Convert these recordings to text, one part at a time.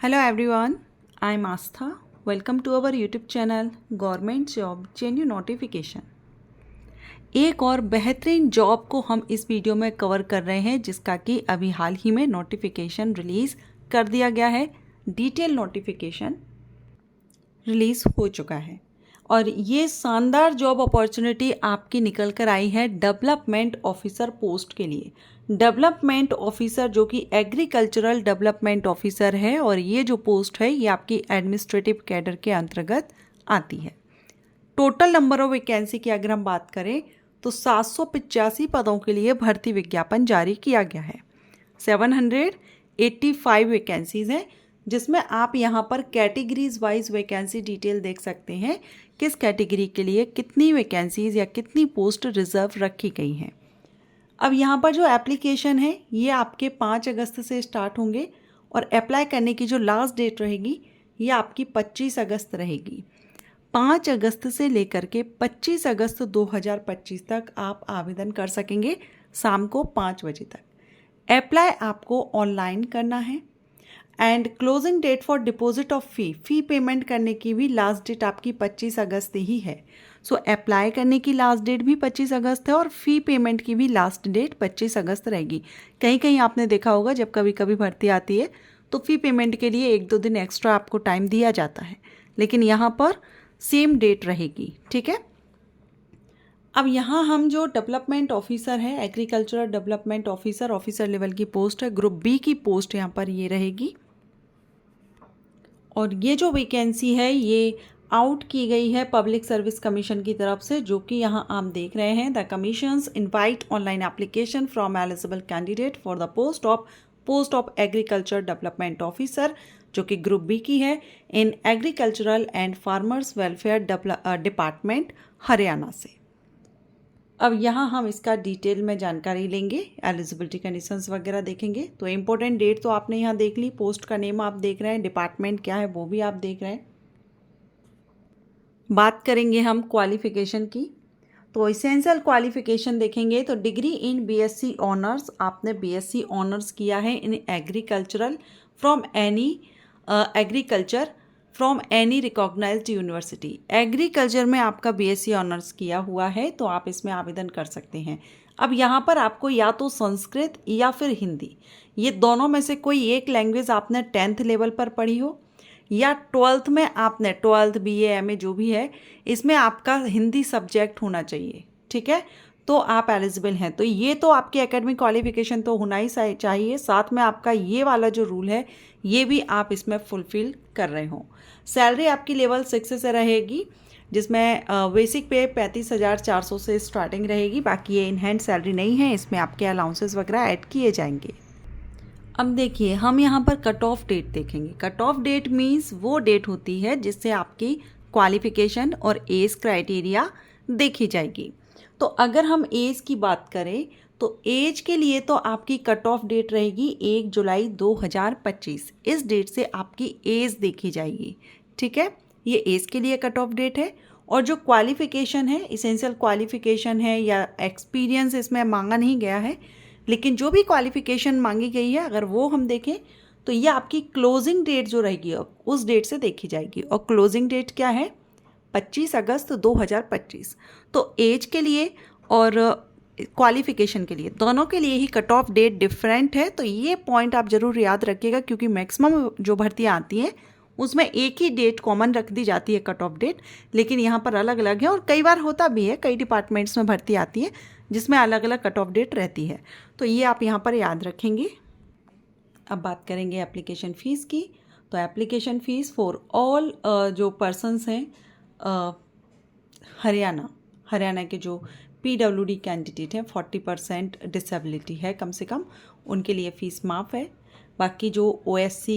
Hello everyone, I am Astha. Welcome to our YouTube channel government job जेन्यू notification. एक और बेहतरीन job को हम इस वीडियो में कवर कर रहे हैं जिसका कि अभी हाल ही में नोटिफिकेशन रिलीज़ कर दिया गया है। डिटेल नोटिफिकेशन रिलीज़ हो चुका है और ये शानदार जॉब अपॉर्चुनिटी आपकी निकल कर आई है डेवलपमेंट ऑफिसर पोस्ट के लिए। डेवलपमेंट ऑफिसर जो कि एग्रीकल्चरल डेवलपमेंट ऑफिसर है और ये जो पोस्ट है ये आपकी एडमिनिस्ट्रेटिव कैडर के अंतर्गत आती है। टोटल नंबर ऑफ वैकेंसी की अगर हम बात करें तो 785 पदों के लिए भर्ती विज्ञापन जारी किया गया है। 785 वैकेंसीज हैं जिसमें आप यहाँ पर कैटेगरीज वाइज वैकेंसी डिटेल देख सकते हैं, किस कैटेगरी के लिए कितनी वैकेंसीज या कितनी पोस्ट रिजर्व रखी गई हैं। अब यहाँ पर जो एप्लीकेशन है ये आपके 5 अगस्त से स्टार्ट होंगे और अप्लाई करने की जो लास्ट डेट रहेगी ये आपकी 25 अगस्त रहेगी। 5 अगस्त से लेकर के 25 अगस्त 2025 तक आप आवेदन कर सकेंगे शाम को 5 बजे तक। अप्लाई आपको ऑनलाइन करना है and closing date for deposit of fee payment करने की भी लास्ट डेट आपकी 25 अगस्त ही है। सो अप्लाई करने की लास्ट डेट भी 25 अगस्त है और फ़ी पेमेंट की भी लास्ट डेट 25 अगस्त रहेगी। कहीं कहीं आपने देखा होगा जब कभी कभी भर्ती आती है तो फ़ी पेमेंट के लिए 1-2 दिन एक्स्ट्रा आपको टाइम दिया जाता है, लेकिन यहाँ पर सेम डेट रहेगी। ठीक है। अब यहाँ हम जो डेवलपमेंट ऑफिसर है, एग्रीकल्चरल डेवलपमेंट ऑफिसर लेवल की पोस्ट है, ग्रुप बी की पोस्ट यहाँ पर ये रहेगी और ये जो वैकेंसी है ये आउट की गई है पब्लिक सर्विस कमीशन की तरफ से, जो कि यहाँ आप देख रहे हैं। The commissions invite online application from eligible candidate for the post of agriculture development officer, जो कि ग्रुप बी की है, in agricultural and farmers welfare department Haryana से। अब यहाँ हम इसका डिटेल में जानकारी लेंगे, एलिजिबिलिटी कंडीशंस वगैरह देखेंगे। तो इम्पोर्टेंट डेट तो आपने यहाँ देख ली, पोस्ट का नेम आप देख रहे हैं, डिपार्टमेंट क्या है वो भी आप देख रहे हैं। बात करेंगे हम क्वालिफिकेशन की, तो एसेंशियल क्वालिफिकेशन देखेंगे तो डिग्री इन बीएससी ऑनर्स, आपने बीएससी ऑनर्स किया है in agricultural from any recognised university. Agriculture में आपका बीएससी ऑनर्स किया हुआ है तो आप इसमें आवेदन कर सकते हैं। अब यहाँ पर आपको या तो संस्कृत या फिर हिंदी, ये दोनों में से कोई एक लैंग्वेज आपने 10th लेवल पर पढ़ी हो या 12th में आपने 12th BA MA जो भी है इसमें आपका हिंदी सब्जेक्ट होना चाहिए। ठीक है, तो आप एलिजिबल हैं। तो ये तो आपकी एकेडमिक क्वालिफिकेशन तो होना ही चाहिए, साथ में आपका ये वाला जो रूल है ये भी आप इसमें फुलफिल कर रहे हो। सैलरी आपकी लेवल 6 से रहेगी जिसमें बेसिक पे 35,400 से स्टार्टिंग रहेगी। बाकी ये इन हैंड सैलरी नहीं है, इसमें आपके अलाउंसेस वगैरह ऐड किए जाएंगे। अब देखिए हम यहाँ पर कट ऑफ डेट देखेंगे। कट ऑफ डेट मीन्स वो डेट होती है जिससे आपकी क्वालिफिकेशन और एज क्राइटेरिया देखी जाएगी। तो अगर हम एज की बात करें तो एज के लिए तो आपकी कट ऑफ डेट रहेगी 1 जुलाई 2025। इस डेट से आपकी एज देखी जाएगी। ठीक है, ये एज के लिए कट ऑफ डेट है। और जो क्वालिफिकेशन है, इसेंशियल क्वालिफिकेशन है या एक्सपीरियंस इसमें मांगा नहीं गया है, लेकिन जो भी क्वालिफिकेशन मांगी गई है अगर वो हम देखें तो ये आपकी क्लोजिंग डेट जो रहेगी उस डेट से देखी जाएगी। और क्लोजिंग डेट क्या है? 25 अगस्त 2025। तो एज के लिए और क्वालिफिकेशन के लिए दोनों के लिए ही कट ऑफ डेट डिफरेंट है। तो ये पॉइंट आप ज़रूर याद रखिएगा क्योंकि मैक्सिमम जो भर्तियाँ आती हैं उसमें एक ही डेट कॉमन रख दी जाती है कट ऑफ डेट, लेकिन यहाँ पर अलग अलग है। और कई बार होता भी है, कई डिपार्टमेंट्स में भर्ती आती है जिसमें अलग अलग कट ऑफ डेट रहती है। तो ये आप यहाँ पर याद रखेंगे। अब बात करेंगे एप्लीकेशन फ़ीस की। तो एप्लीकेशन फ़ीस फॉर ऑल जो पर्सनस हैं हरियाणा के जो PWD कैंडिडेट हैं, 40% डिसेबिलिटी है कम से कम, उनके लिए फ़ीस माफ़ है। बाकी जो OSC,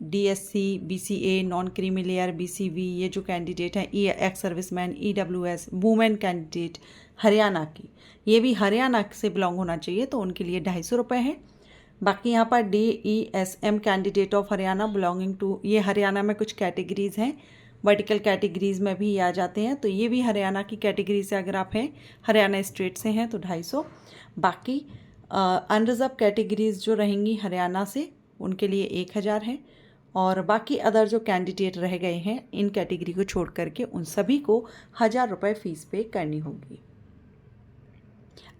DSC, BCA, non creamy layer, BCV, ये जो कैंडिडेट हैं, ex serviceman, EWS, women candidate Haryana की, ये भी हरियाणा से बिलोंग होना चाहिए, तो उनके लिए 250 रुपये है। बाकी यहाँ पर DESM candidate of Haryana belonging to, ये हरियाणा में कुछ कैटेगरीज़ हैं, वर्टिकल कैटेगरीज़ में भी आ जाते हैं, तो ये भी हरियाणा की कैटेगरी से अगर आप हैं, हरियाणा स्टेट से हैं तो 250। बाकी अनरिजर्व कैटेगरीज़ जो रहेंगी हरियाणा से उनके लिए 1000 है। और बाकी अदर जो कैंडिडेट रह गए हैं इन कैटेगरी को छोड़ करके उन सभी को 1000 रुपये फ़ीस पे करनी होगी।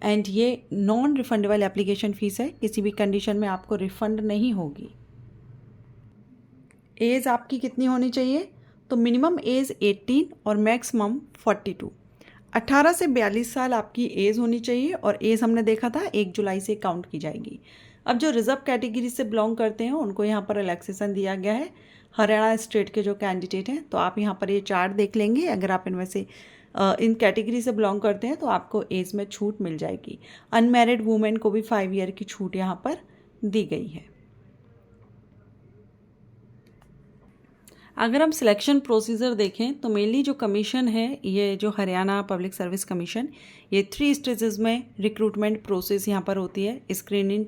एंड ये नॉन रिफंडेबल एप्लीकेशन फ़ीस है, किसी भी कंडीशन में आपको रिफ़ंड नहीं होगी। एज आपकी कितनी होनी चाहिए? तो मिनिमम एज 18 और मैक्सिमम 42। 18 से 42 साल आपकी एज होनी चाहिए और एज हमने देखा था 1 जुलाई से काउंट की जाएगी। अब जो रिजर्व कैटेगरी से बिलोंग करते हैं उनको यहाँ पर रिलैक्सेशन दिया गया है, हरियाणा स्टेट के जो कैंडिडेट हैं। तो आप यहाँ पर ये चार्ट देख लेंगे, अगर आप इनमें से इन कैटेगरी से बिलोंग करते हैं तो आपको एज में छूट मिल जाएगी। अनमैरिड वुमेन को भी 5 ईयर की छूट यहाँ पर दी गई है। अगर हम सिलेक्शन प्रोसीजर देखें तो मेनली जो कमीशन है, ये जो हरियाणा पब्लिक सर्विस कमीशन, ये 3 स्टेजेस में रिक्रूटमेंट प्रोसेस यहाँ पर होती है। Screening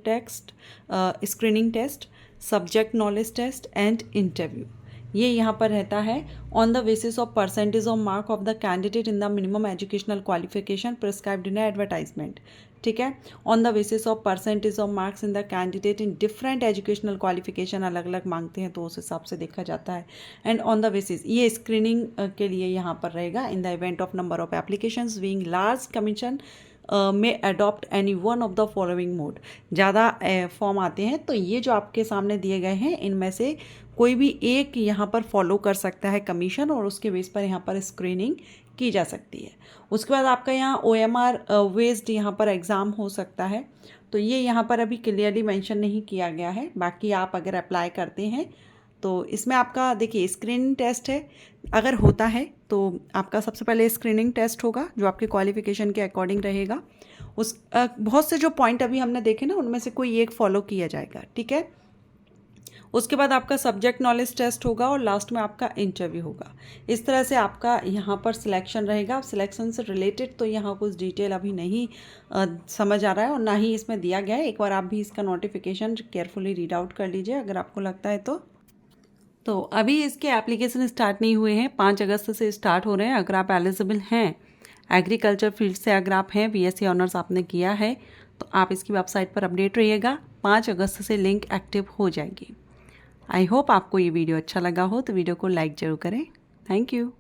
test, subject knowledge test and interview. ये यहाँ पर रहता है on the basis of percentage of mark of the candidate in the minimum educational qualification prescribed in advertisement. ठीक है, on the basis of percentage of marks in the candidate in different educational qualification, अलग अलग मांगते हैं तो उस हिसाब से देखा जाता है। एंड ऑन द बेसिस, ये स्क्रीनिंग के लिए यहाँ पर रहेगा। In the event of number of applications being large, commission में adopt any one of the following mode. ज़्यादा फॉर्म आते हैं तो ये जो आपके सामने दिए गए हैं इनमें से कोई भी एक यहाँ पर फॉलो कर सकता है कमीशन, और उसके बेस पर यहाँ पर स्क्रीनिंग की जा सकती है। उसके बाद आपका यहाँ OMR बेस्ड यहाँ पर एग्ज़ाम हो सकता है, तो ये यहाँ पर अभी क्लियरली मेंशन नहीं किया गया है। बाकी आप अगर अप्लाई करते हैं तो इसमें आपका देखिए स्क्रीनिंग टेस्ट है, अगर होता है तो आपका सबसे पहले स्क्रीनिंग टेस्ट होगा जो आपके क्वालिफिकेशन के अकॉर्डिंग रहेगा। उस बहुत से जो पॉइंट अभी हमने देखे ना उनमें से कोई एक फॉलो किया जाएगा। ठीक है, उसके बाद आपका सब्जेक्ट नॉलेज टेस्ट होगा और लास्ट में आपका इंटरव्यू होगा। इस तरह से आपका यहाँ पर सिलेक्शन रहेगा। सिलेक्शन से रिलेटेड तो यहाँ कुछ डिटेल अभी नहीं समझ आ रहा है और ना ही इसमें दिया गया है। एक बार आप भी इसका नोटिफिकेशन केयरफुली रीड आउट कर लीजिए अगर आपको लगता है तो अभी इसके एप्लीकेशन स्टार्ट नहीं हुए हैं, 5 अगस्त से स्टार्ट हो रहे हैं। अगर आप एलिजिबल हैं, एग्रीकल्चर फील्ड से अगर आप हैं, BSc ऑनर्स आपने किया है तो आप इसकी वेबसाइट पर अपडेट रहिएगा। 5 अगस्त से लिंक एक्टिव हो जाएगी। आई होप आपको ये वीडियो अच्छा लगा हो तो वीडियो को लाइक ज़रूर करें। Thank you.